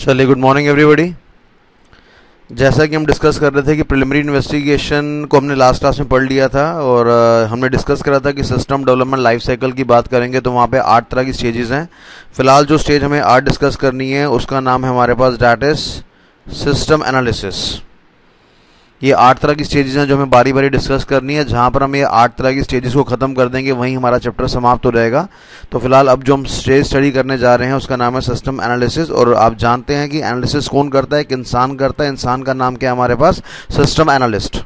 चलिए, good morning everybody. जैसा कि हम डिस्कस कर रहे थे कि प्रिलिमिनरी इन्वेस्टिगेशन को हमने लास्ट क्लास में पढ़ लिया था और हमने डिस्कस करा था कि सिस्टम डेवलपमेंट लाइफ साइकिल की बात करेंगे तो वहाँ पे 8 तरह की स्टेजेस हैं। फिलहाल जो स्टेज हमें आज डिस्कस करनी है उसका नाम है हमारे पास दैट इज सिस्टम एनालिसिस। ये 8 तरह की स्टेजेस हैं जो हमें बारी बारी डिस्कस करनी है। जहाँ पर हम ये 8 तरह की स्टेजेस को ख़त्म कर देंगे वहीं हमारा चैप्टर समाप्त हो जाएगा। तो फिलहाल अब जो हम स्टेज स्टडी करने जा रहे हैं उसका नाम है सिस्टम एनालिसिस। और आप जानते हैं कि एनालिसिस कौन करता है, एक इंसान करता है। इंसान का नाम क्या है हमारे पास? System analyst.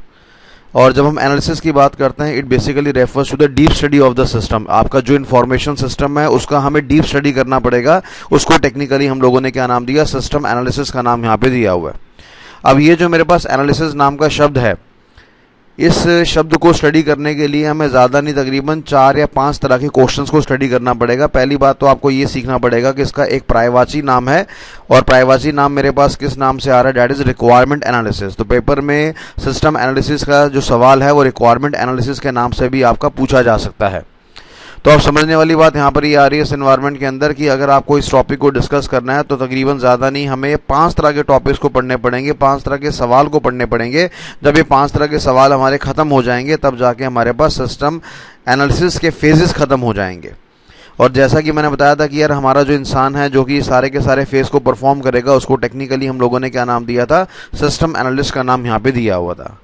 और जब हम एनालिसिस की बात करते हैं it basically refers to the deep study of the system. आपका जो इन्फॉर्मेशन सिस्टम है उसका हमें डीप स्टडी करना पड़ेगा। उसको टेक्निकली हम लोगों ने क्या नाम दिया? सिस्टम एनालिसिस का नाम यहाँ पे दिया हुआ है। अब ये जो मेरे पास एनालिसिस नाम का शब्द है, इस शब्द को स्टडी करने के लिए हमें ज़्यादा नहीं तकरीबन 4 या 5 तरह के क्वेश्चंस को स्टडी करना पड़ेगा। पहली बात तो आपको ये सीखना पड़ेगा कि इसका एक पर्यायवाची नाम है और पर्यायवाची नाम मेरे पास किस नाम से आ रहा है? That is requirement analysis. तो पेपर में सिस्टम एनालिसिस का जो सवाल है वो रिक्वायरमेंट एनालिसिस के नाम से भी आपका पूछा जा सकता है। तो अब समझने वाली बात यहाँ पर ये आ रही है इस एनवायरनमेंट के अंदर कि अगर आपको इस टॉपिक को डिस्कस करना है तो तकरीबन ज़्यादा नहीं, हमें 5 तरह के टॉपिक्स को पढ़ने पड़ेंगे, 5 तरह के सवाल को पढ़ने पड़ेंगे। जब ये 5 तरह के सवाल हमारे ख़त्म हो जाएंगे तब जाके हमारे पास सिस्टम एनालिसिस के फेजेस ख़त्म हो जाएंगे। और जैसा कि मैंने बताया था कि यार हमारा जो इंसान है जो कि सारे के सारे फेज को परफॉर्म करेगा उसको टेक्निकली हम लोगों ने क्या नाम दिया था? सिस्टम एनालिस्ट का नाम यहाँ पर दिया हुआ था।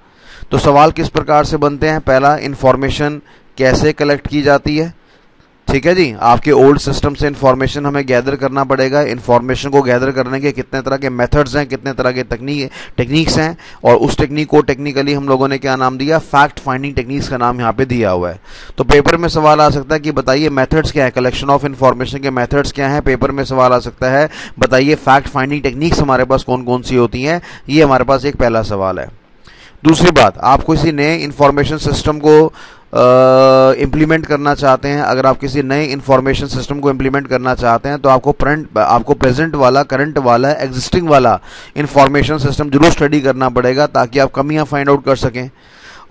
तो सवाल किस प्रकार से बनते हैं? पहला, इन्फॉर्मेशन कैसे कलेक्ट की जाती है? ठीक है जी, आपके ओल्ड सिस्टम से इन्फॉर्मेशन हमें गैदर करना पड़ेगा। इन्फॉर्मेशन को गैदर करने के कितने तरह के मेथड्स हैं, कितने तरह के टेक्निक्स हैं, और उस टेक्निक को टेक्निकली हम लोगों ने क्या नाम दिया? फैक्ट फाइंडिंग टेक्निक्स का नाम यहाँ पे दिया हुआ है। तो पेपर में सवाल आ सकता है कि बताइए मेथड्स क्या है, कलेक्शन ऑफ इन्फॉर्मेशन के मेथड्स क्या है। पेपर में सवाल आ सकता है बताइए फैक्ट फाइंडिंग टेक्निक्स हमारे पास कौन कौन सी होती हैं। ये हमारे पास एक पहला सवाल है। दूसरी बात, आप किसी नए इन्फॉर्मेशन सिस्टम को इम्प्लीमेंट करना चाहते हैं। अगर आप किसी नए इन्फॉर्मेशन सिस्टम को इम्प्लीमेंट करना चाहते हैं तो आपको प्रेजेंट वाला, करंट वाला, एग्जिस्टिंग वाला इन्फॉर्मेशन सिस्टम जरूर स्टडी करना पड़ेगा ताकि आप कमियां फाइंड आउट कर सकें।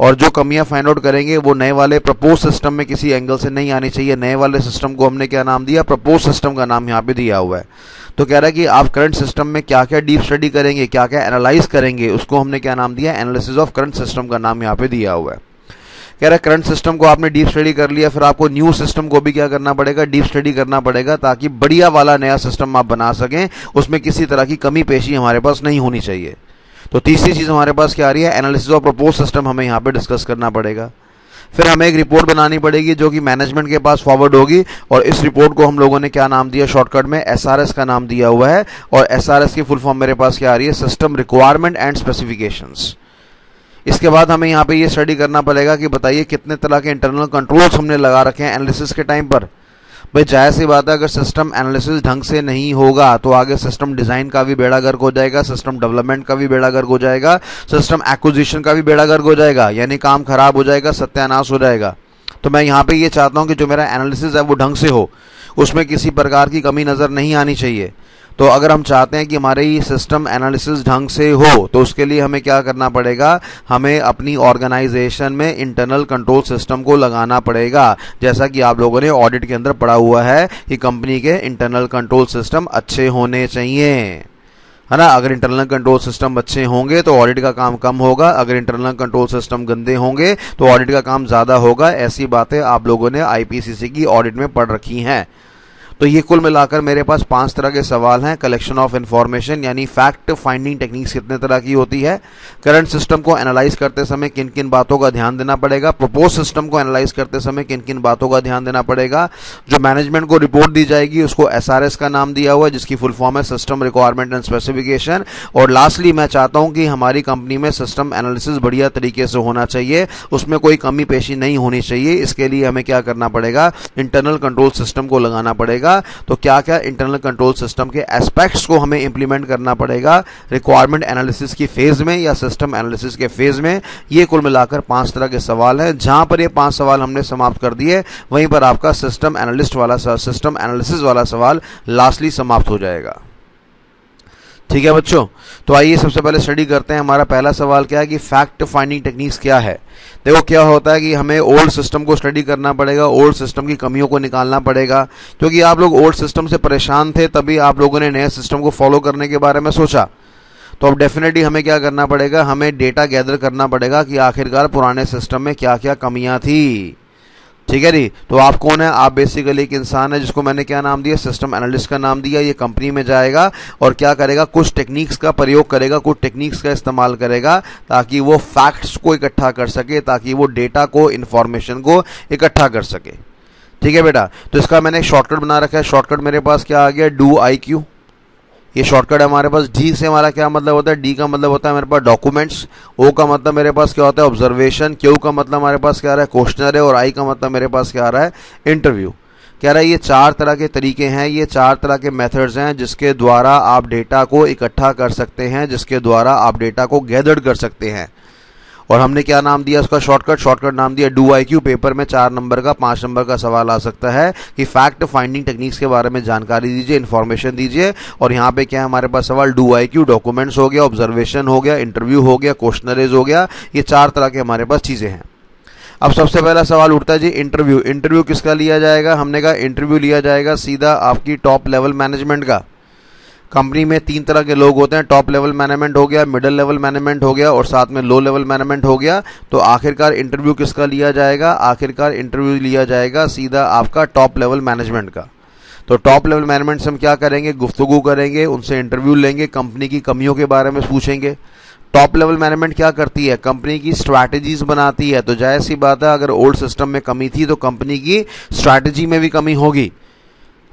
और जो कमियां फाइंड आउट करेंगे वो नए वाले प्रपोज सिस्टम में किसी एंगल से नहीं आनी चाहिए। नए वाले सिस्टम को हमने क्या नाम दिया? प्रपोज सिस्टम का नाम यहाँ पे दिया हुआ है। तो कह रहा है कि आप करंट सिस्टम में क्या क्या डीप स्टडी करेंगे, क्या क्या एनालाइज करेंगे, उसको हमने क्या नाम दिया? एनालिसिस ऑफ करंट सिस्टम का नाम यहाँ पे दिया हुआ है। कह रहा है करंट सिस्टम को आपने डीप स्टडी कर लिया, फिर आपको न्यू सिस्टम को भी क्या करना पड़ेगा? डीप स्टडी करना पड़ेगा ताकि बढ़िया वाला नया सिस्टम आप बना सकें, उसमें किसी तरह की कमी पेशी हमारे पास नहीं होनी चाहिए। तो तीसरी चीज हमारे पास क्या आ रही है? एनालिसिस ऑफ प्रपोज सिस्टम हमें यहाँ पे डिस्कस करना पड़ेगा। फिर हमें एक रिपोर्ट बनानी पड़ेगी जो कि मैनेजमेंट के पास फॉरवर्ड होगी, और इस रिपोर्ट को हम लोगों ने क्या नाम दिया? शॉर्टकट में SRS का नाम दिया हुआ है। और SRS की फुल फॉर्म मेरे पास क्या आ रही है? System requirement and specifications. इसके बाद हमें यहाँ पे ये स्टडी करना पड़ेगा कि बताइए कितने तरह के इंटरनल कंट्रोल्स हमने लगा रखे हैं एनालिसिस के टाइम पर। भाई जाहिर सी बात है, अगर सिस्टम एनालिसिस ढंग से नहीं होगा तो आगे सिस्टम डिजाइन का भी बेड़ा गर्क हो जाएगा, सिस्टम डेवलपमेंट का भी बेड़ा गर्क हो जाएगा, सिस्टम एक्विजिशन का भी बेड़ा गर्क हो जाएगा, यानी काम खराब हो जाएगा, सत्यानाश हो जाएगा। तो मैं यहाँ पे ये चाहता हूँ कि जो मेरा एनालिसिस है वो ढंग से हो, उसमें किसी प्रकार की कमी नजर नहीं आनी चाहिए। तो अगर हम चाहते हैं कि हमारी सिस्टम एनालिसिस ढंग से हो तो उसके लिए हमें क्या करना पड़ेगा? हमें अपनी ऑर्गेनाइजेशन में इंटरनल कंट्रोल सिस्टम को लगाना पड़ेगा। जैसा कि आप लोगों ने ऑडिट के अंदर पढ़ा हुआ है कि कंपनी के इंटरनल कंट्रोल सिस्टम अच्छे होने चाहिए, है ना। अगर इंटरनल कंट्रोल सिस्टम अच्छे होंगे तो ऑडिट का काम कम होगा, अगर इंटरनल कंट्रोल सिस्टम गंदे होंगे तो ऑडिट का काम ज्यादा होगा। ऐसी बातें आप लोगों ने IPCC की ऑडिट में पढ़ रखी हैं। तो ये कुल मिलाकर मेरे पास 5 तरह के सवाल हैं। कलेक्शन ऑफ इन्फॉर्मेशन यानी फैक्ट फाइंडिंग टेक्निक्स कितने तरह की होती है, करंट सिस्टम को एनालाइज करते समय किन किन बातों का ध्यान देना पड़ेगा, प्रपोज सिस्टम को एनालाइज करते समय किन किन बातों का ध्यान देना पड़ेगा, जो मैनेजमेंट को रिपोर्ट दी जाएगी उसको SRS का नाम दिया हुआ है जिसकी फुल फॉर्म है सिस्टम रिक्वायरमेंट एंड स्पेसिफिकेशन। और लास्टली मैं चाहता हूं कि हमारी कंपनी में सिस्टम एनालिसिस बढ़िया तरीके से होना चाहिए, उसमें कोई कमी पेशी नहीं होनी चाहिए। इसके लिए हमें क्या करना पड़ेगा? इंटरनल कंट्रोल सिस्टम को लगाना पड़ेगा। तो क्या क्या इंटरनल कंट्रोल सिस्टम के एस्पेक्ट्स को हमें इंप्लीमेंट करना पड़ेगा रिक्वायरमेंट एनालिसिस की फेज में या सिस्टम एनालिसिस के फेज में। ये कुल मिलाकर 5 तरह के सवाल हैं। जहां पर ये 5 सवाल हमने समाप्त कर दिए वहीं पर आपका सिस्टम एनालिसिस वाला सवाल लास्टली समाप्त हो जाएगा। ठीक है बच्चों, तो आइए सबसे पहले स्टडी करते हैं। हमारा पहला सवाल क्या है कि फैक्ट फाइंडिंग टेक्निक्स क्या है। देखो क्या होता है कि हमें ओल्ड सिस्टम को स्टडी करना पड़ेगा, ओल्ड सिस्टम की कमियों को निकालना पड़ेगा, क्योंकि आप लोग ओल्ड सिस्टम से परेशान थे, तभी आप लोगों ने नए सिस्टम को फॉलो करने के बारे में सोचा। तो अब डेफिनेटली हमें क्या करना पड़ेगा, हमें डेटा गैदर करना पड़ेगा कि आखिरकार पुराने सिस्टम में क्या क्या कमियां थी। ठीक है जी। तो आप कौन है, आप बेसिकली एक इंसान है जिसको मैंने क्या नाम दिया, सिस्टम एनालिस्ट का नाम दिया। ये कंपनी में जाएगा और क्या करेगा, कुछ टेक्निक्स का प्रयोग करेगा, कुछ टेक्निक्स का इस्तेमाल करेगा ताकि वो फैक्ट्स को इकट्ठा कर सके, ताकि वो डेटा को, इंफॉर्मेशन को इकट्ठा कर सके। ठीक है बेटा, तो इसका मैंने एक शॉर्टकट बना रखा है। शॉर्टकट मेरे पास क्या आ गया, डू आई क्यू। ये शॉर्टकट है हमारे पास। डी से हमारा क्या मतलब होता है, डी का मतलब होता है मेरे पास डॉक्यूमेंट्स, ओ का मतलब मेरे पास क्या होता है ऑब्जर्वेशन, क्यू का मतलब हमारे पास क्या आ रहा है क्वेश्चनर है, और आई का मतलब मेरे पास क्या आ रहा है इंटरव्यू। कह रहा है ये 4 तरह के तरीके हैं, ये 4 तरह के मेथड्स हैं जिसके द्वारा आप डेटा को इकट्ठा कर सकते हैं, जिसके द्वारा आप डेटा को गैदर कर सकते हैं। और हमने क्या नाम दिया उसका शॉर्टकट नाम दिया डू आई क्यू। पेपर में 4 नंबर का 5 नंबर का सवाल आ सकता है कि फैक्ट फाइंडिंग टेक्निक्स के बारे में जानकारी दीजिए, इन्फॉर्मेशन दीजिए। और यहाँ पे क्या है हमारे पास सवाल, डू आई क्यू, डॉक्यूमेंट्स हो गया, ऑब्जर्वेशन हो गया, इंटरव्यू हो गया, क्वेश्चनरेज हो गया। ये 4 तरह के हमारे पास चीजें हैं। अब सबसे पहला सवाल उठता है जी इंटरव्यू। इंटरव्यू किसका लिया जाएगा, हमने कहा इंटरव्यू लिया जाएगा सीधा आपकी टॉप लेवल मैनेजमेंट का। कंपनी में 3 तरह के लोग होते हैं, टॉप लेवल मैनेजमेंट हो गया, मिडिल लेवल मैनेजमेंट हो गया, और साथ में लो लेवल मैनेजमेंट हो गया। तो आखिरकार इंटरव्यू किसका लिया जाएगा, आखिरकार इंटरव्यू लिया जाएगा सीधा आपका टॉप लेवल मैनेजमेंट का। तो टॉप लेवल मैनेजमेंट से हम क्या करेंगे, गुफ्तगू करेंगे, उनसे इंटरव्यू लेंगे, कंपनी की कमियों के बारे में पूछेंगे। टॉप लेवल मैनेजमेंट क्या करती है, कंपनी की स्ट्रैटेजीज बनाती है। तो जाहिर सी बात है अगर ओल्ड सिस्टम में कमी थी तो कंपनी की स्ट्रैटेजी में भी कमी होगी,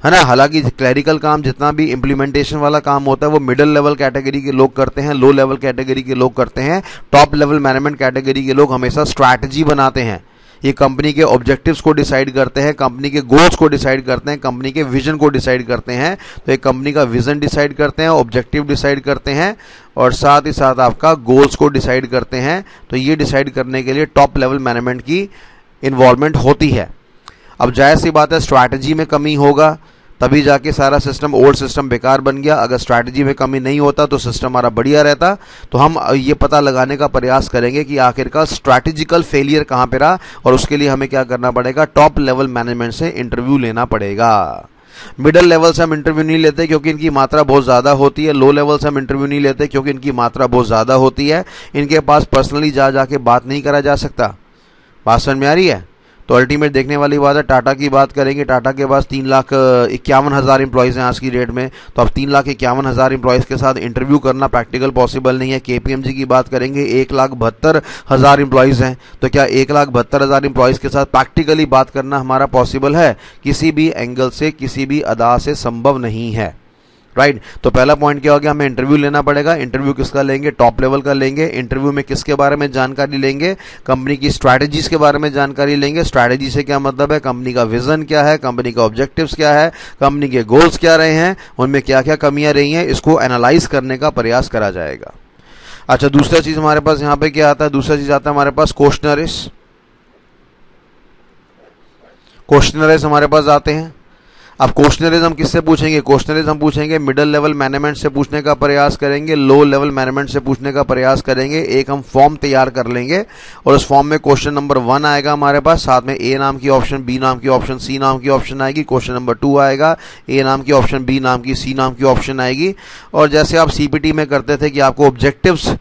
है ना। हालांकि क्लरिकल काम जितना भी इम्प्लीमेंटेशन वाला काम होता है वो मिडिल लेवल कैटेगरी के लोग करते हैं, लो लेवल कैटेगरी के लोग करते हैं। टॉप लेवल मैनेजमेंट कैटेगरी के लोग हमेशा स्ट्रैटेजी बनाते हैं। ये कंपनी के ऑब्जेक्टिव्स को डिसाइड करते हैं, कंपनी के गोल्स को डिसाइड करते हैं, कंपनी के विजन को डिसाइड करते हैं। तो एक कंपनी का विजन डिसाइड करते हैं, ऑब्जेक्टिव डिसाइड करते हैं, और साथ ही साथ आपका गोल्स को डिसाइड करते हैं। तो ये डिसाइड करने के लिए टॉप लेवल मैनेजमेंट की इन्वॉल्वमेंट होती है। अब जाहिर सी बात है स्ट्रैटेजी में कमी होगा तभी जाके सारा सिस्टम, ओल्ड सिस्टम बेकार बन गया। अगर स्ट्रैटेजी में कमी नहीं होता तो सिस्टम हमारा बढ़िया रहता। तो हम ये पता लगाने का प्रयास करेंगे कि आखिरकार स्ट्रैटेजिकल फेलियर कहाँ पे रहा, और उसके लिए हमें क्या करना पड़ेगा, टॉप लेवल मैनेजमेंट से इंटरव्यू लेना पड़ेगा। मिडिल लेवल से हम इंटरव्यू नहीं लेते क्योंकि इनकी मात्रा बहुत ज़्यादा होती है। लो लेवल से हम इंटरव्यू नहीं लेते क्योंकि इनकी मात्रा बहुत ज़्यादा होती है। इनके पास पर्सनली जा जाके बात नहीं करा जा सकता। बात समझ में आ रही है। तो अल्टीमेट देखने वाली बात है, टाटा की बात करेंगे। टाटा के पास 3,51,000 एम्प्लॉयज़ हैं आज की डेट में। तो अब 3,51,000 एम्प्लॉयज़ के साथ इंटरव्यू करना प्रैक्टिकल पॉसिबल नहीं है। केपीएमजी की बात करेंगे, 1,72,000 एम्प्लॉयज़ हैं। तो क्या 1,72,000 एम्प्लॉयज़ के साथ प्रैक्टिकली बात करना हमारा पॉसिबल है? किसी भी एंगल से, किसी भी अदा से संभव नहीं है। राइट। तो पहला पॉइंट क्या हो गया, हमें इंटरव्यू लेना पड़ेगा। इंटरव्यू किसका लेंगे, टॉप लेवल का लेंगे। इंटरव्यू में किसके बारे में जानकारी लेंगे, कंपनी की स्ट्रैटेजीज के बारे में जानकारी लेंगे। स्ट्रैटेजी से क्या मतलब है, कंपनी का विजन क्या है, कंपनी का ऑब्जेक्टिव्स क्या है, कंपनी के गोल्स क्या रहे हैं, उनमें क्या क्या कमियां रही हैं, इसको एनालाइज करने का प्रयास करा जाएगा। अच्छा, दूसरा चीज हमारे पास यहाँ पे क्या आता है, दूसरा चीज आता है हमारे पास क्वेश्चनरेज। क्वेश्चनरेज हमारे पास आते हैं। अब क्वेश्चनरेज हम किससे पूछेंगे, क्वेश्चनरेज हम पूछेंगे मिडिल लेवल मैनेजमेंट से पूछने का प्रयास करेंगे, लो लेवल मैनेजमेंट से पूछने का प्रयास करेंगे। एक हम फॉर्म तैयार कर लेंगे और उस फॉर्म में क्वेश्चन नंबर 1 आएगा हमारे पास, साथ में ए नाम की ऑप्शन, बी नाम की ऑप्शन, सी नाम की ऑप्शन आएगी। क्वेश्चन नंबर 2 आएगा, ए नाम की ऑप्शन, बी नाम की, सी नाम की ऑप्शन आएगी। और जैसे आप सीपीटी में करते थे कि आपको ऑब्जेक्टिव्स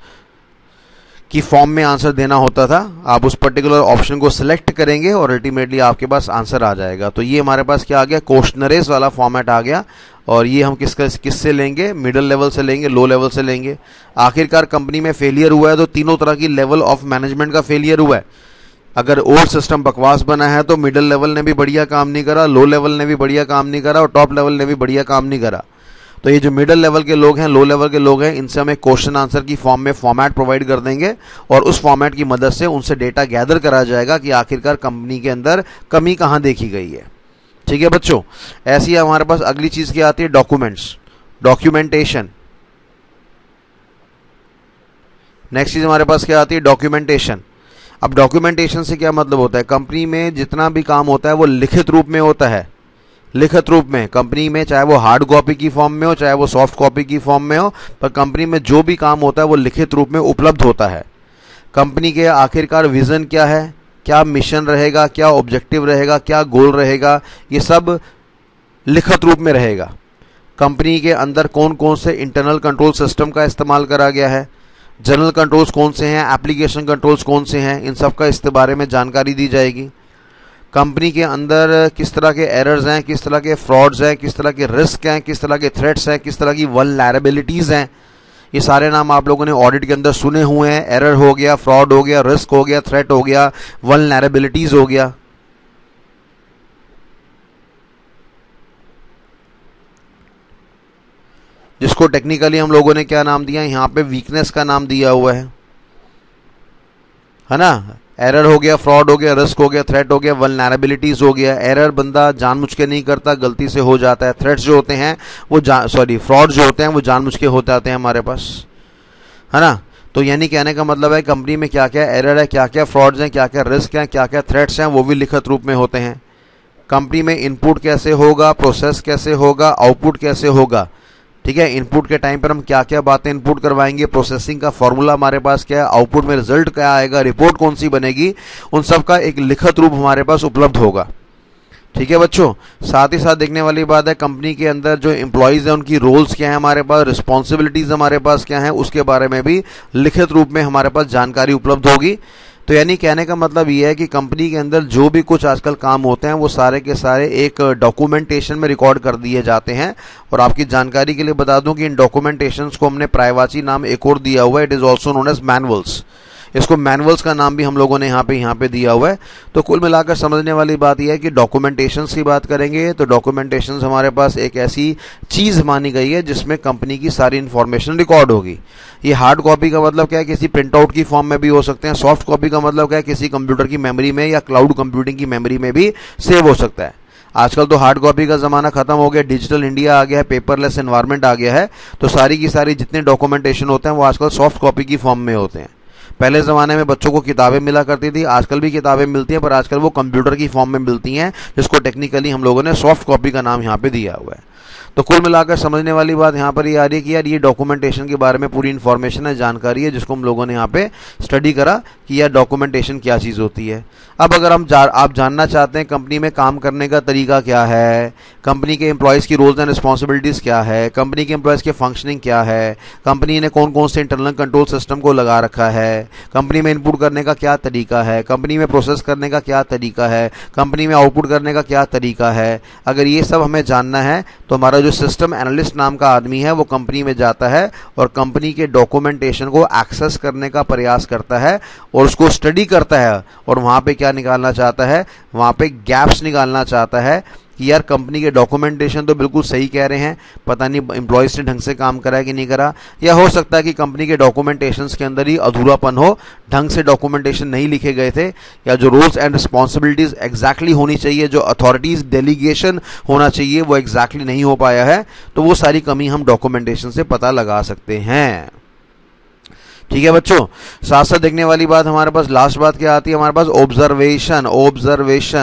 की फॉर्म में आंसर देना होता था, आप उस पर्टिकुलर ऑप्शन को सिलेक्ट करेंगे और अल्टीमेटली आपके पास आंसर आ जाएगा। तो ये हमारे पास क्या आ गया, क्वेश्चनरेज वाला फॉर्मेट आ गया। और ये हम किससे लेंगे, मिडिल लेवल से लेंगे, लो लेवल से लेंगे। आखिरकार कंपनी में फेलियर हुआ है तो तीनों तरह की लेवल ऑफ मैनेजमेंट का फेलियर हुआ है। अगर ओल्ड सिस्टम बकवास बना है तो मिडिल लेवल ने भी बढ़िया काम नहीं करा, लो लेवल ने भी बढ़िया काम नहीं करा, और टॉप लेवल ने भी बढ़िया काम नहीं करा। तो ये जो मिडिल लेवल के लोग हैं, लो लेवल के लोग हैं, इनसे हमें क्वेश्चन आंसर की फॉर्म में फॉर्मेट प्रोवाइड कर देंगे और उस फॉर्मेट की मदद से उनसे डेटा गैदर करा जाएगा कि आखिरकार कंपनी के अंदर कमी कहाँ देखी गई है। ठीक है बच्चों। ऐसी हमारे पास अगली चीज क्या आती है, डॉक्यूमेंट्स, डॉक्यूमेंटेशन। नेक्स्ट चीज हमारे पास क्या आती है, डॉक्यूमेंटेशन। अब डॉक्यूमेंटेशन से क्या मतलब होता है, कंपनी में जितना भी काम होता है वो लिखित रूप में होता है। लिखित रूप में कंपनी में, चाहे वो हार्ड कॉपी की फॉर्म में हो चाहे वो सॉफ्ट कॉपी की फॉर्म में हो, पर कंपनी में जो भी काम होता है वो लिखित रूप में उपलब्ध होता है। कंपनी के आखिरकार विजन क्या है, क्या मिशन रहेगा, क्या ऑब्जेक्टिव रहेगा, क्या गोल रहेगा, ये सब लिखित रूप में रहेगा। कंपनी के अंदर कौन कौन से इंटरनल कंट्रोल सिस्टम का इस्तेमाल करा गया है, जनरल कंट्रोल्स कौन से हैं, एप्लीकेशन कंट्रोल्स कौन से हैं, इन सब का इसके बारे में जानकारी दी जाएगी। कंपनी के अंदर किस तरह के एरर्स हैं, किस तरह के फ्रॉड्स हैं, किस तरह के रिस्क हैं, किस तरह के थ्रेट्स हैं, किस तरह की वल्नरेबिलिटीज़ हैं, ये सारे नाम आप लोगों ने ऑडिट के अंदर सुने हुए हैं। एरर हो गया, फ्रॉड हो गया, रिस्क हो गया, थ्रेट हो गया, वल्नरेबिलिटीज़ हो गया। जिसको टेक्निकली हम लोगों ने क्या नाम दिया, यहाँ पे वीकनेस का नाम दिया हुआ है ना। एरर हो गया, फ्रॉड हो गया, रिस्क हो गया, थ्रेट हो गया, वल्नरेबिलिटीज हो गया। एरर बंदा जानबूझ के नहीं करता, गलती से हो जाता है। थ्रेट्स जो होते हैं वो फ्रॉड जो होते हैं वो जानबूझ के होते आते हैं हमारे पास, है ना। तो यानी कहने का मतलब है कंपनी में क्या क्या एरर है, क्या क्या फ्रॉड्स हैं, क्या क्या रिस्क हैं, क्या क्या थ्रेट्स हैं, वो भी लिखित रूप में होते हैं। कंपनी में इनपुट कैसे होगा, प्रोसेस कैसे होगा, आउटपुट कैसे होगा, ठीक है। इनपुट के टाइम पर हम क्या क्या बातें इनपुट करवाएंगे, प्रोसेसिंग का फॉर्मूला हमारे पास क्या है, आउटपुट में रिजल्ट क्या आएगा, रिपोर्ट कौन सी बनेगी, उन सब का एक लिखित रूप हमारे पास उपलब्ध होगा, ठीक है बच्चों। साथ ही साथ देखने वाली बात है कंपनी के अंदर जो एम्प्लॉयज़ हैं उनकी रोल्स क्या है हमारे पास, रिस्पॉन्सिबिलिटीज़ हमारे पास क्या है, उसके बारे में भी लिखित रूप में हमारे पास जानकारी उपलब्ध होगी। तो यानी कहने का मतलब ये है कि कंपनी के अंदर जो भी कुछ आजकल काम होते हैं वो सारे के सारे एक डॉक्यूमेंटेशन में रिकॉर्ड कर दिए जाते हैं। और आपकी जानकारी के लिए बता दूं कि इन डॉक्यूमेंटेशंस को हमने प्रायवाची नाम एक और दिया हुआ है, it is also known as manuals. इसको मैनुअल्स का नाम भी हम लोगों ने यहाँ पे दिया हुआ है। तो कुल मिलाकर समझने वाली बात यह है कि डॉक्यूमेंटेशंस की बात करेंगे तो डॉक्यूमेंटेशंस हमारे पास एक ऐसी चीज़ मानी गई है जिसमें कंपनी की सारी इन्फॉर्मेशन रिकॉर्ड होगी। ये हार्ड कॉपी का मतलब क्या है, किसी प्रिंट आउट की फॉर्म में भी हो सकते हैं। सॉफ्ट कॉपी का मतलब क्या है, किसी कंप्यूटर की मेमोरी में या क्लाउड कंप्यूटिंग की मेमोरी में भी सेव हो सकता है। आजकल तो हार्ड कॉपी का ज़माना खत्म हो गया, डिजिटल इंडिया आ गया है, पेपरलेस एनवायरनमेंट आ गया है। तो सारी की सारी जितने डॉक्यूमेंटेशन होते हैं वो आजकल सॉफ्ट कॉपी की फॉर्म में होते हैं। पहले ज़माने में बच्चों को किताबें मिला करती थी, आजकल भी किताबें मिलती हैं, पर आजकल वो कंप्यूटर की फॉर्म में मिलती हैं, जिसको टेक्निकली हम लोगों ने सॉफ्ट कॉपी का नाम यहाँ पे दिया हुआ है। तो कुल मिलाकर समझने वाली बात यहाँ पर ये आ रही है कि यार ये डॉक्यूमेंटेशन के बारे में पूरी इन्फॉर्मेशन है, जानकारी है, जिसको हम लोगों ने यहाँ पे स्टडी करा कि यार डॉक्यूमेंटेशन क्या चीज़ होती है। अब अगर आप जानना चाहते हैं कंपनी में काम करने का तरीका क्या है, कंपनी के एम्प्लॉयज़ की रोल्स एंड रिस्पॉन्सिबिलिटीज़ क्या है, कंपनी के एम्प्लॉयज़ के फंक्शनिंग क्या है, कंपनी ने कौन कौन से इंटरनल कंट्रोल सिस्टम को लगा रखा है, कंपनी में इनपुट करने का क्या तरीका है, कंपनी में प्रोसेस करने का क्या तरीका है, कंपनी में आउटपुट करने का क्या तरीका है, अगर ये सब हमें जानना है तो हमारा जो सिस्टम एनालिस्ट नाम का आदमी है वो कंपनी में जाता है और कंपनी के डॉक्यूमेंटेशन को एक्सेस करने का प्रयास करता है और उसको स्टडी करता है और वहाँ पे क्या निकालना चाहता है, वहाँ पे गैप्स निकालना चाहता है कि यार कंपनी के डॉक्यूमेंटेशन तो बिल्कुल सही कह रहे हैं, पता नहीं एम्प्लॉयज़ ने ढंग से काम करा है कि नहीं करा, या हो सकता है कि कंपनी के डॉक्यूमेंटेशंस के अंदर ही अधूरापन हो, ढंग से डॉक्यूमेंटेशन नहीं लिखे गए थे, या जो रोल्स एंड रिस्पॉन्सिबिलिटीज़ एग्जैक्टली होनी चाहिए, जो अथॉरिटीज़ डेलीगेशन होना चाहिए वो एग्जैक्टली नहीं हो पाया है। तो वो सारी कमी हम डॉक्यूमेंटेशन से पता लगा सकते हैं, ठीक है बच्चों। साथ साथ देखने वाली बात हमारे पास लास्ट बात क्या आती है, हमारे पास ऑब्जर्वेशन।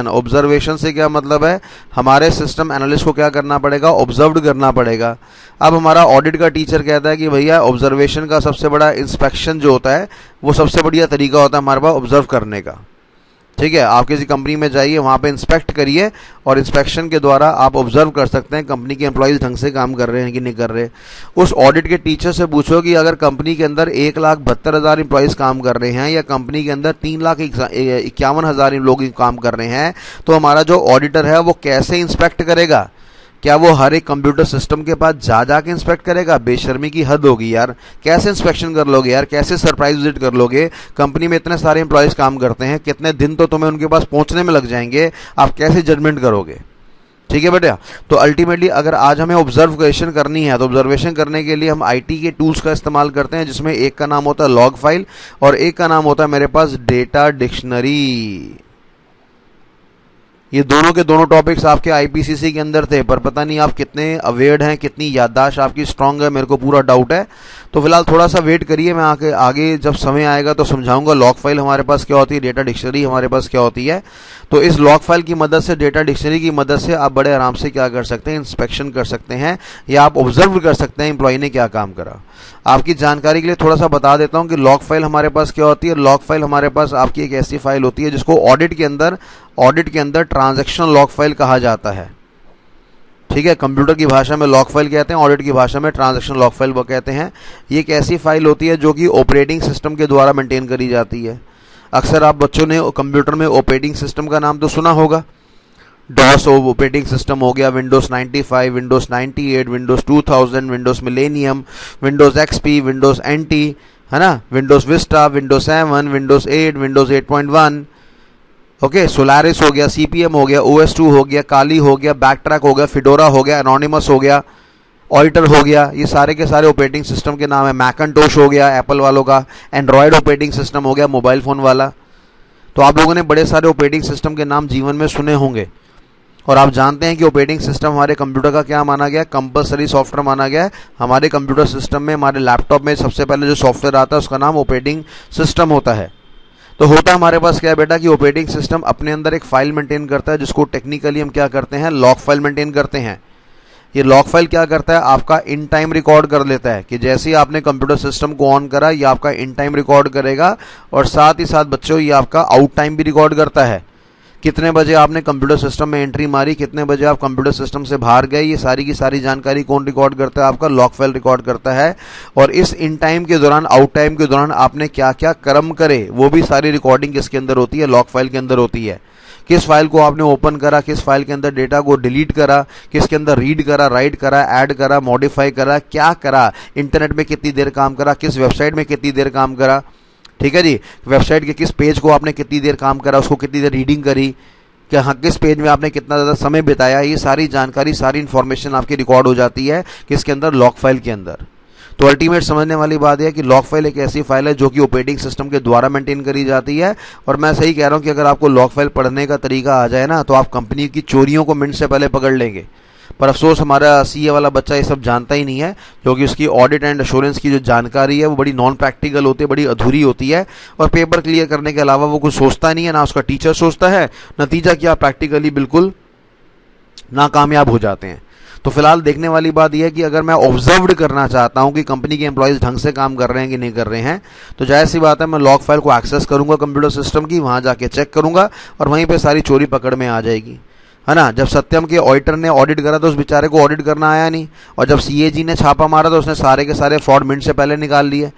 ऑब्जर्वेशन से क्या मतलब है, हमारे सिस्टम एनालिस्ट को क्या करना पड़ेगा, ऑब्जर्व करना पड़ेगा। अब हमारा ऑडिट का टीचर कहता है कि भैया ऑब्जर्वेशन का सबसे बड़ा इंस्पेक्शन जो होता है वो सबसे बढ़िया तरीका होता है हमारे पास ऑब्जर्व करने का, ठीक है। आप किसी कंपनी में जाइए, वहाँ पे इंस्पेक्ट करिए और इंस्पेक्शन के द्वारा आप ऑब्जर्व कर सकते हैं कंपनी के एम्प्लॉयज़ ढंग से काम कर रहे हैं कि नहीं कर रहे। उस ऑडिट के टीचर से पूछो कि अगर कंपनी के अंदर 1,72,000 एम्प्लॉयज़ काम कर रहे हैं या कंपनी के अंदर 3,51,000 लोग काम कर रहे हैं, तो हमारा जो ऑडिटर है वो कैसे इंस्पेक्ट करेगा। क्या वो हर एक कंप्यूटर सिस्टम के पास जा के इंस्पेक्ट करेगा? बेशर्मी की हद होगी यार। कैसे इंस्पेक्शन कर लोगे यार, कैसे सरप्राइज विजिट कर लोगे? कंपनी में इतने सारे एम्प्लॉयज़ काम करते हैं, कितने दिन तो तुम्हें उनके पास पहुंचने में लग जाएंगे, आप कैसे जजमेंट करोगे? ठीक है बेटा। तो अल्टीमेटली अगर आज हमें ऑब्जर्वेशन करनी है तो ऑब्जर्वेशन करने के लिए हम आईटी के टूल्स का इस्तेमाल करते हैं, जिसमें एक का नाम होता है लॉग फाइल और एक का नाम होता है मेरे पास डेटा डिक्शनरी। ये दोनों के दोनों टॉपिक्स आपके आईपीसीसी के अंदर थे, पर पता नहीं आप कितने अवेयर्ड हैं, कितनी याददाश्त आपकी स्ट्रांग है, मेरे को पूरा डाउट है। तो फिलहाल थोड़ा सा वेट करिए, मैं आगे जब समय आएगा तो समझाऊंगा लॉग फाइल हमारे पास क्या होती है, डेटा डिक्शनरी हमारे पास क्या होती है। तो इस लॉग फाइल की मदद से, डेटा डिक्शनरी की मदद से आप बड़े आराम से क्या कर सकते हैं, इंस्पेक्शन कर सकते हैं या आप ऑब्जर्व कर सकते हैं एम्प्लॉय ने क्या काम करा। आपकी जानकारी के लिए थोड़ा सा बता देता हूं कि लॉग फाइल हमारे पास क्या होती है। लॉग फाइल हमारे पास आपकी एक ऐसी फाइल होती है जिसको ऑडिट के अंदर ट्रांजैक्शन लॉग फाइल कहा जाता है। ठीक है, कंप्यूटर की भाषा में लॉग फाइल कहते हैं, ऑडिट की भाषा में ट्रांजैक्शन लॉग फाइल वो कहते हैं। ये एक ऐसी फाइल होती है जो कि ऑपरेटिंग सिस्टम के द्वारा मेंटेन करी जाती है। अक्सर आप बच्चों ने कंप्यूटर में ऑपरेटिंग सिस्टम का नाम तो सुना होगा। डॉस ऑपरेटिंग सिस्टम हो गया, Windows 95, Windows 98, Windows 2000, Windows millennium, Windows XP, Windows NT, है ना, Windows Vista, Windows 7, Windows 8, Windows 8.1, okay, Solaris हो गया, सीपीएम हो गया, OS2 हो गया, काली हो गया, बैकट्रैक हो गया, फिडोरा हो गया, एनोनिमस हो गया, ऑल्टर हो गया। ये सारे के सारे ऑपरेटिंग सिस्टम के नाम है। मैकनटोश हो गया एप्पल वालों का, एंड्रॉयड ऑपरेटिंग सिस्टम हो गया मोबाइल फोन वाला। तो आप लोगों ने बड़े सारे ऑपरेटिंग सिस्टम के नाम जीवन में सुने होंगे और आप जानते हैं कि ऑपरेटिंग सिस्टम हमारे कंप्यूटर का क्या माना गया है, कंपलसरी सॉफ्टवेयर माना गया है। हमारे कंप्यूटर सिस्टम में, हमारे लैपटॉप में सबसे पहले जो सॉफ्टवेयर आता है उसका नाम ऑपरेटिंग सिस्टम होता है। तो होता हमारे पास क्या है बेटा कि ऑपरेटिंग सिस्टम अपने अंदर एक फाइल मेंटेन करता है जिसको टेक्निकली हम क्या करते हैं, लॉग फाइल मेंटेन करते हैं। ये लॉग फाइल क्या करता है, आपका इन टाइम रिकॉर्ड कर लेता है कि जैसे ही आपने कंप्यूटर सिस्टम को ऑन करा ये आपका इन टाइम रिकॉर्ड करेगा और साथ ही साथ बच्चों ये आपका आउट टाइम भी रिकॉर्ड करता है। कितने बजे आपने कंप्यूटर सिस्टम में एंट्री मारी, कितने बजे आप कंप्यूटर सिस्टम से बाहर गए, ये सारी की सारी जानकारी कौन रिकॉर्ड करता है, आपका लॉग फाइल रिकॉर्ड करता है। और इस इन टाइम के दौरान, आउट टाइम के दौरान आपने क्या क्या कर्म करे वो भी सारी रिकॉर्डिंग किसके अंदर होती है, लॉग फाइल के अंदर होती है। किस फाइल को आपने ओपन करा, किस फाइल के अंदर डेटा को डिलीट करा, किसके अंदर रीड करा, राइट करा, ऐड करा, मॉडिफाई करा, क्या करा, इंटरनेट में कितनी देर काम करा, किस वेबसाइट में कितनी देर काम करा, ठीक है जी, वेबसाइट के किस पेज को आपने कितनी देर काम करा, उसको कितनी देर रीडिंग करी, क्या हाँ किस पेज में आपने कितना ज़्यादा समय बिताया, ये सारी जानकारी, सारी इन्फॉर्मेशन आपकी रिकॉर्ड हो जाती है किसके अंदर, लॉग फाइल के अंदर। तो अल्टीमेट समझने वाली बात है कि लॉग फाइल एक ऐसी फाइल है जो कि ऑपरेटिंग सिस्टम के द्वारा मेंटेन करी जाती है। और मैं सही कह रहा हूं कि अगर आपको लॉग फाइल पढ़ने का तरीका आ जाए ना तो आप कंपनी की चोरियों को मिनट से पहले पकड़ लेंगे। पर अफसोस हमारा सीए वाला बच्चा ये सब जानता ही नहीं है, क्योंकि उसकी ऑडिट एंड एश्योरेंस की जो जानकारी है वो बड़ी नॉन प्रैक्टिकल होती है, बड़ी अधूरी होती है और पेपर क्लियर करने के अलावा वो कुछ सोचता नहीं है, ना उसका टीचर सोचता है। नतीजा क्या, प्रैक्टिकली बिल्कुल नाकामयाब हो जाते हैं। तो फिलहाल देखने वाली बात यह है कि अगर मैं ऑब्जर्व्ड करना चाहता हूं कि कंपनी के एम्प्लॉयज ढंग से काम कर रहे हैं कि नहीं कर रहे हैं, तो जाहिर सी बात है मैं लॉग फाइल को एक्सेस करूंगा कंप्यूटर सिस्टम की, वहां जाके चेक करूंगा और वहीं पे सारी चोरी पकड़ में आ जाएगी, है ना। जब सत्यम के ऑडिटर ने ऑडिट करा तो उस बेचारे को ऑडिट करना आया नहीं, और जब सीएजी ने छापा मारा तो उसने सारे के सारे फ्रॉड मिनट से पहले निकाल लिए।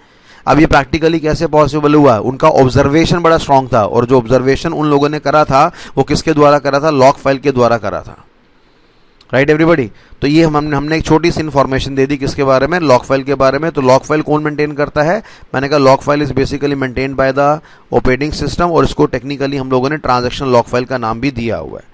अब ये प्रैक्टिकली कैसे पॉसिबल हुआ, उनका ऑब्जर्वेशन बड़ा स्ट्रांग था और जो ऑब्जर्वेशन उन लोगों ने करा था वो किसके द्वारा करा था, लॉग फाइल के द्वारा करा था। Right everybody. तो ये हमने एक छोटी सी इन्फॉर्मेशन दे दी किसके बारे में, लॉग फाइल के बारे में। तो लॉग फाइल कौन मेंटेन करता है, मैंने कहा log file is basically maintained by the operating system, और इसको टेक्निकली हम लोगों ने ट्रांजैक्शन लॉग फाइल का नाम भी दिया हुआ है।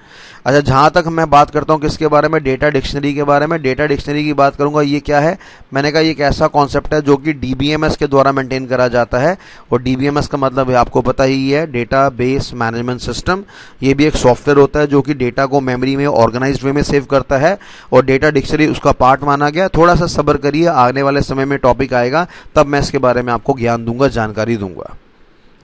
अच्छा, जहां तक मैं बात करता हूं किसके बारे में, डेटा डिक्शनरी के बारे में। डेटा डिक्शनरी की बात करूंगा, ये क्या है, मैंने कहा ये एक ऐसा कॉन्सेप्ट है जो कि डीबीएमएस के द्वारा मेंटेन करा जाता है। और डीबीएमएस का मतलब है आपको पता ही है, डेटा बेस मैनेजमेंट सिस्टम। ये भी एक सॉफ्टवेयर होता है जो कि डेटा को मेमोरी में ऑर्गेनाइज्ड वे में सेव करता है और डेटा डिक्शनरी उसका पार्ट माना गया। थोड़ा सा सब्र करिए, आने वाले समय में टॉपिक आएगा तब मैं इसके बारे में आपको ज्ञान दूंगा, जानकारी दूंगा।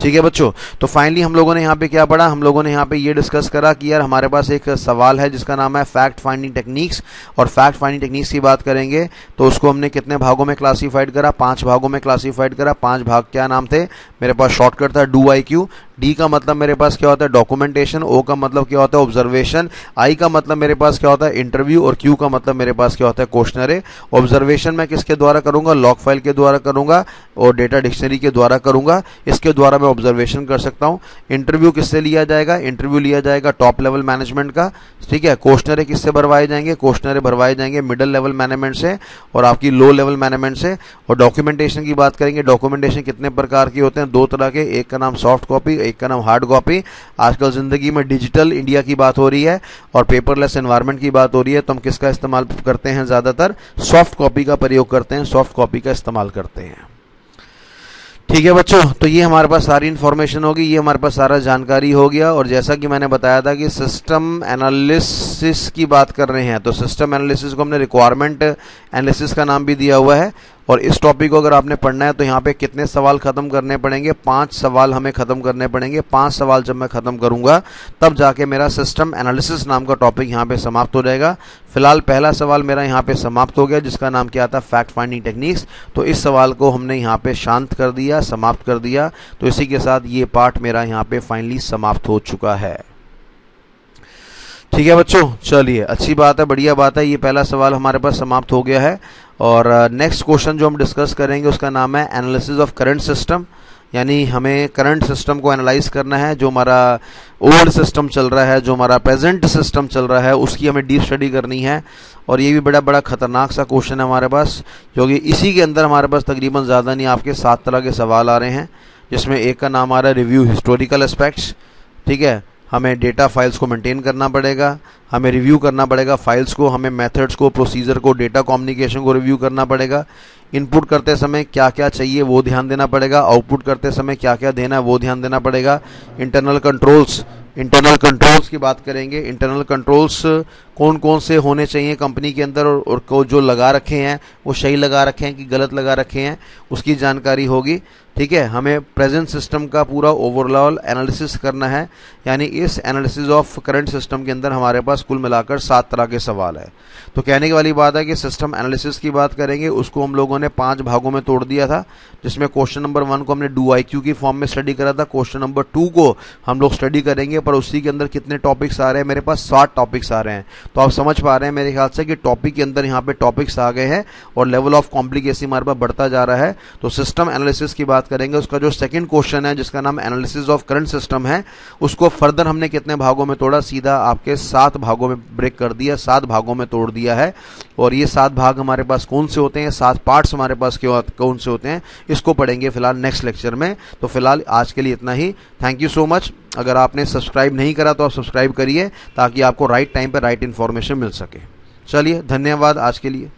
ठीक है बच्चों। तो फाइनली हम लोगों ने यहाँ पे क्या पढ़ा, हम लोगों ने यहाँ पे ये डिस्कस करा कि यार हमारे पास एक सवाल है जिसका नाम है फैक्ट फाइंडिंग टेक्निक्स। और फैक्ट फाइंडिंग टेक्निक्स की बात करेंगे तो उसको हमने कितने भागों में क्लासीफाइड करा, 5 भागों में क्लासीफाइड करा। 5 भाग क्या नाम थे, मेरे पास शॉर्टकट था डू आई क्यू। डी का मतलब मेरे पास क्या होता है, डॉक्यूमेंटेशन। ओ का मतलब क्या होता है, ऑब्जर्वेशन। आई का मतलब मेरे पास क्या होता है, इंटरव्यू। और क्यू का मतलब मेरे पास क्या होता है, क्वेश्चनरी। ऑब्जर्वेशन मैं किसके द्वारा करूंगा, लॉग फाइल के द्वारा करूंगा और डेटा डिक्शनरी के द्वारा करूंगा। इसके द्वारा मैं ऑब्जर्वेशन कर सकता हूं। इंटरव्यू किससे लिया जाएगा, इंटरव्यू लिया जाएगा टॉप लेवल मैनेजमेंट का, ठीक है। क्वेश्चनरी किससे भरवाए जाएंगे, क्वेश्चनरी भरवाए जाएंगे मिडिल लेवल मैनेजमेंट से और आपकी लो लेवल मैनेजमेंट से। और डॉक्यूमेंटेशन की बात करेंगे, डॉक्यूमेंटेशन कितने प्रकार के होते हैं, 2 तरह के, एक का नाम सॉफ्ट कॉपी, एक का नाम हार्ड कॉपी। आजकल जिंदगी में डिजिटल इंडिया की बात हो रही है और पेपरलेस एनवायरनमेंट की बात हो रही है, तो हम किसका इस्तेमाल करते हैं, ज्यादातर सॉफ्ट कॉपी का प्रयोग करते हैं, सॉफ्ट कॉपी का इस्तेमाल करते हैं। ठीक है बच्चों, तो ये हमारे पास सारी इन्फॉर्मेशन होगी, ये हमारे पास सारा जानकारी हो गया। और जैसा कि मैंने बताया था कि सिस्टम एनालिसिस की बात कर रहे हैं, तो सिस्टम एनालिसिस को हमने रिक्वायरमेंट एनालिसिस का नाम भी दिया हुआ है। और इस टॉपिक को अगर आपने पढ़ना है तो यहाँ पे कितने सवाल खत्म करने पड़ेंगे, 5 सवाल हमें खत्म करने पड़ेंगे। 5 सवाल जब मैं खत्म करूंगा तब जाके मेरा सिस्टम एनालिसिस नाम का टॉपिक यहाँ पे समाप्त हो जाएगा। फिलहाल पहला सवाल मेरा यहाँ पे समाप्त हो गया, जिसका नाम क्या था, फैक्ट फाइंडिंग टेक्निक्स। तो इस सवाल को हमने यहाँ पे शांत कर दिया, समाप्त कर दिया। तो इसी के साथ ये पार्ट मेरा यहाँ पे फाइनली समाप्त हो चुका है। ठीक है बच्चों, चलिए अच्छी बात है, बढ़िया बात है, ये पहला सवाल हमारे पास समाप्त हो गया है। और नेक्स्ट क्वेश्चन जो हम डिस्कस करेंगे उसका नाम है एनालिसिस ऑफ करंट सिस्टम, यानी हमें करंट सिस्टम को एनालाइज करना है। जो हमारा ओल्ड सिस्टम चल रहा है, जो हमारा प्रेजेंट सिस्टम चल रहा है, उसकी हमें डीप स्टडी करनी है। और ये भी बड़ा बड़ा खतरनाक सा क्वेश्चन है हमारे पास, क्योंकि इसी के अंदर हमारे पास तकरीबन ज़्यादा नहीं, आपके 7 तरह के सवाल आ रहे हैं, जिसमें एक का नाम आ रहा है रिव्यू हिस्टोरिकल एस्पेक्ट्स। ठीक है, हमें डेटा फाइल्स को मेंटेन करना पड़ेगा, हमें रिव्यू करना पड़ेगा फाइल्स को, हमें मेथड्स को, प्रोसीजर को, डेटा कम्युनिकेशन को रिव्यू करना पड़ेगा। इनपुट करते समय क्या क्या चाहिए वो ध्यान देना पड़ेगा, आउटपुट करते समय क्या क्या देना है वो ध्यान देना पड़ेगा। इंटरनल कंट्रोल्स की बात करेंगे। इंटरनल कंट्रोल्स कौन कौन से होने चाहिए कंपनी के अंदर, और को जो लगा रखे हैं वो सही लगा रखे हैं कि गलत लगा रखे हैं, उसकी जानकारी होगी। ठीक है, हमें प्रेजेंट सिस्टम का पूरा ओवरऑल एनालिसिस करना है, यानी इस एनालिसिस ऑफ करंट सिस्टम के अंदर हमारे पास कुल मिलाकर 7 तरह के सवाल है। तो कहने की वाली बात है कि सिस्टम एनालिसिस की बात करेंगे, उसको हम लोगों ने 5 भागों में तोड़ दिया था, जिसमें क्वेश्चन नंबर 1 को हमने डू IQ की फॉर्म में स्टडी करा था। क्वेश्चन नंबर 2 को हम लोग स्टडी करेंगे, पर उसी के अंदर कितने टॉपिक्स आ रहे हैं, मेरे पास 7 टॉपिक्स आ रहे हैं। तो आप समझ पा रहे हैं मेरे ख्याल से कि टॉपिक के अंदर यहाँ पे टॉपिक्स आ गए हैं और लेवल ऑफ कॉम्प्लिकेसी हमारे पास बढ़ता जा रहा है। तो सिस्टम एनालिसिस की बात करेंगे, उसका जो सेकंड क्वेश्चन है जिसका नाम एनालिसिस ऑफ करंट सिस्टम है, उसको फर्दर हमने कितने भागों में तोड़ा, सीधा आपके 7 भागों में ब्रेक कर दिया, 7 भागों में तोड़ दिया है। और ये 7 भाग हमारे पास कौन से होते हैं, 7 पार्ट्स हमारे पास कौन से होते हैं, इसको पढ़ेंगे फिलहाल नेक्स्ट लेक्चर में। तो फिलहाल आज के लिए इतना ही। Thank you so much. अगर आपने सब्सक्राइब नहीं करा तो आप सब्सक्राइब करिए, ताकि आपको राइट टाइम पे राइट इन्फॉर्मेशन मिल सके। चलिए, धन्यवाद आज के लिए।